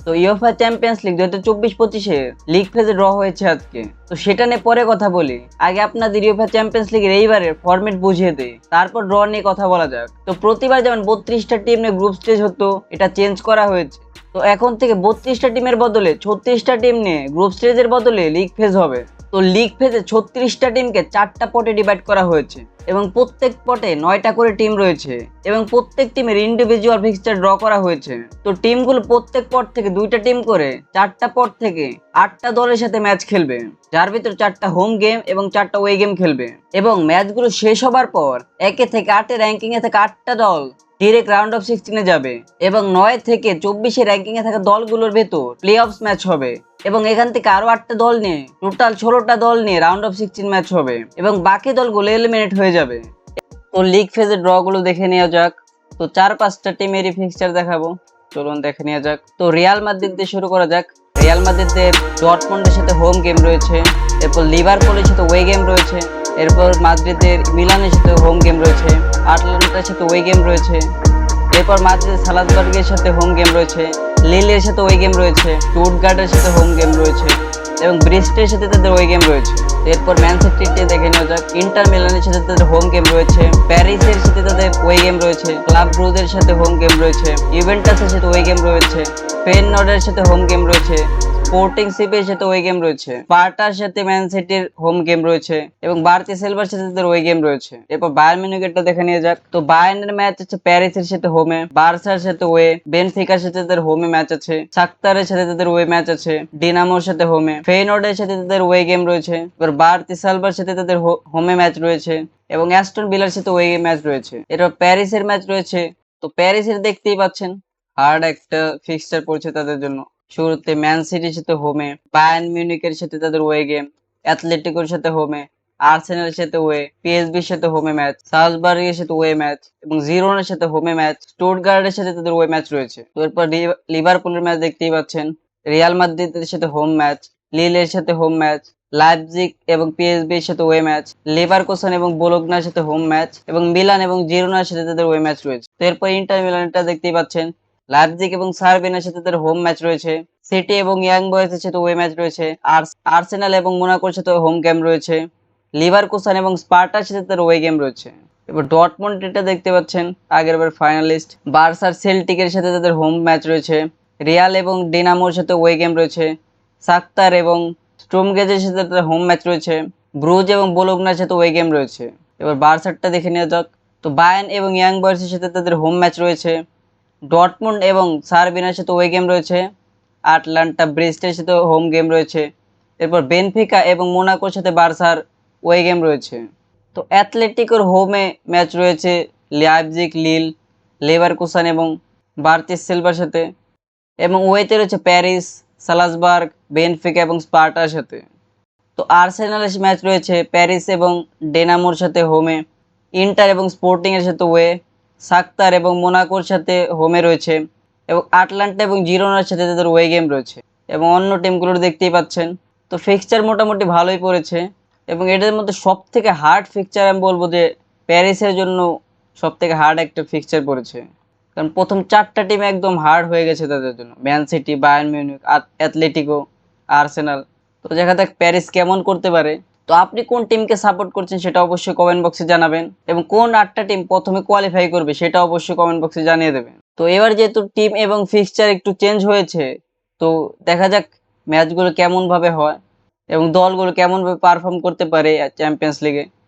তো UEFA champions league 2024-25 league ফেজে draw হয়েছে আজকে। তো সেটা নিয়ে পরে কথা বলি, আগে আপনাদের ইউএফএ চ্যাম্পিয়ন্স লিগের এইবারের ফরম্যাট বুঝিয়ে দেই, তারপর ড্র নিয়ে কথা বলা যাক। তো প্রতিবার যেমন 32টা টিম নিয়ে গ্রুপ স্টেজ হতো, এটা চেঞ্জ করা হয়েছে। তো এখন থেকে 32টা টিমের বদলে 36টা টিম নিয়ে গ্রুপ স্টেজের বদলে লিগ ফেজ হবে। তো লিগ ফেজে 36টা টিমকে 4টা পটে ডিভাইড করা হয়েছে এবং প্রত্যেক পটে 9টা করে টিম রয়েছে এবং প্রত্যেক টিমের ইন্ডিভিজুয়াল ফিক্সচার ড্র করা হয়েছে। তো টিমগুলো প্রত্যেক পট থেকে 2টা টিম করে 4টা পট থেকে 8টা দলের সাথে ম্যাচ খেলবে, যার ভিতর 4টা হোম গেম এবং 4টা ওয়ে গেম খেলবে। এবং ম্যাচগুলো শেষ হবার পর 1 থেকে 8 র্যাঙ্কিং এ থাকা 8টা দল ডিরেক্ট রাউন্ড অফ 16 যাবে এবং 9 থেকে 24 র্যাঙ্কিং এ থাকা দলগুলোর ভেতর প্লে অফস ম্যাচ হবে এবং এখান থেকে আরো 8টা দল নিয়ে টোটাল 16টা দল নিয়ে রাউন্ড অফ 16 ম্যাচ হবে এবং বাকি দলগুলো এলিমিনেট হয়ে যাবে। তো লিগ ফেজের ড্র গুলো দেখে নেওয়া যাক। তো 4-5টা টিমেরই ফিক্সচার দেখাবো, চলুন দেখে নেওয়া যাক। তো রিয়াল মাদ্রিদ দিয়ে শুরু করা যাক। রিয়াল মাদ্রিদের ডর্টমুন্ডের সাথে হোম গেম রয়েছে, এরপর লিভারপুলের সাথে ওয়ে গেম রয়েছে, এরপর মাদ্রিদের মিলানের সাথে হোম গেম রয়েছে, আটলান্টার সাথে ওয়ে গেম রয়েছে, এরপর মাদ্রিদের সালাসবার্গের সাথে হোম গেম রয়েছে, লিলের সাথে ওয়ে গেম রয়েছে, স্টুটগার্টের সাথে হোম গেম রয়েছে এবং ব্রিস্টের সাথে তাদের ওয়ে গেম রয়েছে। এরপর ম্যান সিটিতে দেখে নেওয়া যাক। ইন্টার মিলানের সাথে তাদের হোম গেম রয়েছে, প্যারিসের সাথে তাদের ওয়ে গেম রয়েছে, ক্লাব ব্রুজের সাথে হোম গেম রয়েছে, ইউভেন্টাসের সাথে ওয়ে গেম রয়েছে, ফেইনর্ডের সাথে হোম গেম রয়েছে, স্পোর্টিং সিপির সাথে ওয়ে গেম রয়েছে, স্পার্টার সাথে ম্যান সিটির হোম গেম রয়েছে এবং বার্তি সেলভার সাথে তাদের ওয়ে গেম রয়েছে। এরপর বায়ার্ন মিউনিখেরটা দেখে নিয়ে যাক। তো বায়ার্নের ম্যাচ হচ্ছে প্যারিসের সাথে হোমে, বার্সার সাথে ওয়ে, বেনফিকার সাথে তাদের হোমে ম্যাচ আছে, শাখতারের সাথে তাদের ওয়ে ম্যাচ আছে, ডিনামোর সাথে হোমে, ফেইনর্ডের সাথে তাদের ওয়ে গেম রয়েছে, এবার বার্তি সেলভার সাথে তাদের হোমে ম্যাচ রয়েছে এবং অ্যাস্টন ভিলার সাথে ওয়ে ম্যাচ রয়েছে। এরপর প্যারিসের ম্যাচ রয়েছে। তো প্যারিসের দেখতেই পাচ্ছেন হার্ড একটা ফিক্সচার পড়ছে তাদের জন্য। শুরুতে ম্যান সিটির সাথে হোমে, বায়ার্ন মিউনিখের সাথে তাদের ওয়ে গেম, অ্যাথলেটিকোর সাথে হোমে, আর্সেনালের সাথে ওয়ে, পিএসবির সাথে হোমে ম্যাচ, সালজবার্গের সাথে ওয়ে ম্যাচ এবং জিরোনার সাথে হোমে ম্যাচ, স্টুটগার্টের সাথে তাদের ওয়ে ম্যাচ রয়েছে। তো এরপর লিভারপুলের ম্যাচ দেখতেই পাচ্ছেন, রিয়াল মাদ্রিদের সাথে হোম ম্যাচ, লিলের সাথে হোম ম্যাচ, লাইপজিগ এবং পিএসবির সাথে ওয়ে ম্যাচ, লেভারকুসেন এবং বোলোগনার সাথে হোম ম্যাচ এবং মিলান এবং জিরোনার সাথে তাদের ওয়ে ম্যাচ রয়েছে। তো এরপর ইন্টার মিলানটা দেখতেই পাচ্ছেন, লাইপজিগ এবং সার্বিনার সাথে তাদের হোম ম্যাচ রয়েছে, সিটি এবং ইয়াং বয়েজের সাথে ওয়ে ম্যাচ রয়েছে, আর্সেনাল এবং মোনাকোর সাথে হোম গেম রয়েছে, লিভারকুসেন এবং স্পার্টার সাথে তাদের ওয়ে গেম রয়েছে। এবার ডর্টমুন্ড এটা দেখতে পাচ্ছেন আগের বার ফাইনালিস্ট, বার্সার সেল্টিকের সাথে তাদের হোম ম্যাচ রয়েছে, রিয়াল এবং ডিনামোর সাথে ওয়ে গেম রয়েছে, শাখতার এবং স্ট্রোমগেজের সাথে তাদের হোম ম্যাচ রয়েছে, ব্রুজ এবং বোলোগনার সাথে ওয়ে গেম রয়েছে। এবার বার্সারটা দেখে নেওয়া যাক। তো বায়ার্ন এবং ইয়াং বয়েজের সাথে তাদের হোম ম্যাচ রয়েছে, ডর্টমুন্ড এবং সার্বিনার সাথে ওয়ে গেম রয়েছে, আটলান্টা ব্রেস্টের সাথে হোম গেম রয়েছে, এরপর বেনফিকা এবং মোনাকোর সাথে বার্সার ওয়ে গেম রয়েছে। তো অ্যাথলেটিকোর হোমে ম্যাচ রয়েছে লাইপজিগ, লিল, লেভারকুসেন এবং বার্তিস সিলভার সাথে এবং ওয়েতে রয়েছে প্যারিস, সালাসবার্গ, বেনফিকা এবং স্পার্টার সাথে। তো আর্সেনালের ম্যাচ রয়েছে প্যারিস এবং ডেনামোর সাথে হোমে, ইন্টার এবং স্পোর্টিং এর সাথে ওয়ে, শাখতার এবং মোনাকোর সাথে হোমে রয়েছে এবং আটলান্টা এবং জিরোনার সাথে তাদের ওয়ে গেম রয়েছে এবং অন্য টিমগুলোর দেখতেই পাচ্ছেন। তো ফিক্সচার মোটামুটি ভালোই পড়েছে এবং এটার মধ্যে সব থেকে হার্ড ফিক্সচার আমি বলবো যে প্যারিসের জন্য সব থেকে হার্ড একটা ফিক্সচার পড়েছে, কারণ প্রথম 4টা টিম একদম হার্ড হয়ে গেছে তাদের জন্য, man city, Bayern Munich, Atletico, Arsenal. তো দেখা যাক প্যারিস কেমন করতে পারে। তো আপনি কোন টিমকে সাপোর্ট করছেন সেটা অবশ্যই কমেন্ট বক্সে জানাবেন এবং কোন 8টা টিম প্রথমে কোয়ালিফাই করবে সেটা অবশ্যই কমেন্ট বক্সে জানিয়ে দেবেন। তো এবার যেহেতু টিম এবং ফিক্সচার একটু চেঞ্জ হয়েছে, তো দেখা যাক ম্যাচগুলো কেমন ভাবে হয় এবং দলগুলো কেমন ভাবে পারফর্ম করতে পারে চ্যাম্পিয়ন্স লিগে।